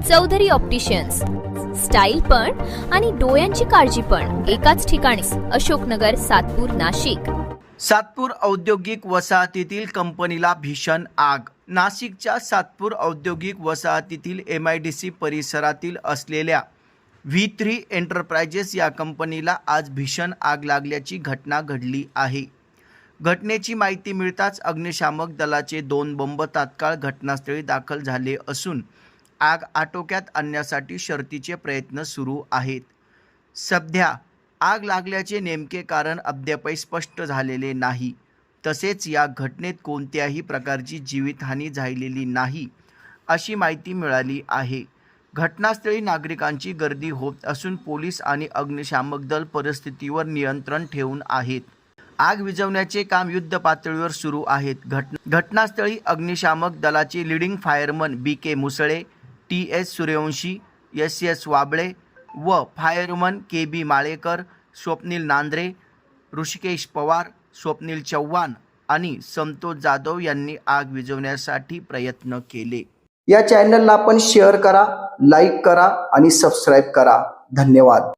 Chaudhari opticians, style पण आणि डोळ्यांची काळजी पण एकाच ठिकाणी. अशोकनगर, सातपूर, नाशिक. सातपूर औद्योगिक वसाहतीतील कंपनीला भीषण आग. नाशिकच्या सातपूर औद्योगिक वसाहतीतील MIDC परिसरातील असलेल्या V3 एंटरप्राइजेस या कंपनीला आज भीषण आग लागल्याची घटना घडली आहे. घटनेची माहिती मिळताच अग्निशामक दलाचे 2 बंब तात्काळ घटनास्थळी दाखल झाले असून आग आटोक्यात आणण्यासाठी शर्थीचे प्रयत्न सुरू आहेत. सध्या आग लागल्याचे नेमके कारण अद्यापही स्पष्ट झालेले नाही. तसेच या घटनेत कोणत्याही प्रकारची जीवितहानी झालेली नाही अशी माहिती मिळाली आहे. घटनास्थळी नागरिकांची गर्दी होत असून पोलीस आणि अग्निशामक दल परिस्थितीवर नियंत्रण ठेवून आहेत. आग विझवण्याचे काम युद्ध पातळीवर सुरू आहे. घटनास्थळी अग्निशामक दलाचे leading fireman BK Musale, TS Suryavanshi, SS Wable व फायरमन KB माळेकर, स्वप्नील नांद्रे, ऋषिकेश पवार, स्वप्नील चव्हाण आणि संतोष जाधव यांनी आग विझवण्यासाठी प्रयत्न केले. या चॅनलला आपण शेअर करा, लाईक करा आणि सबस्क्राईब करा. धन्यवाद.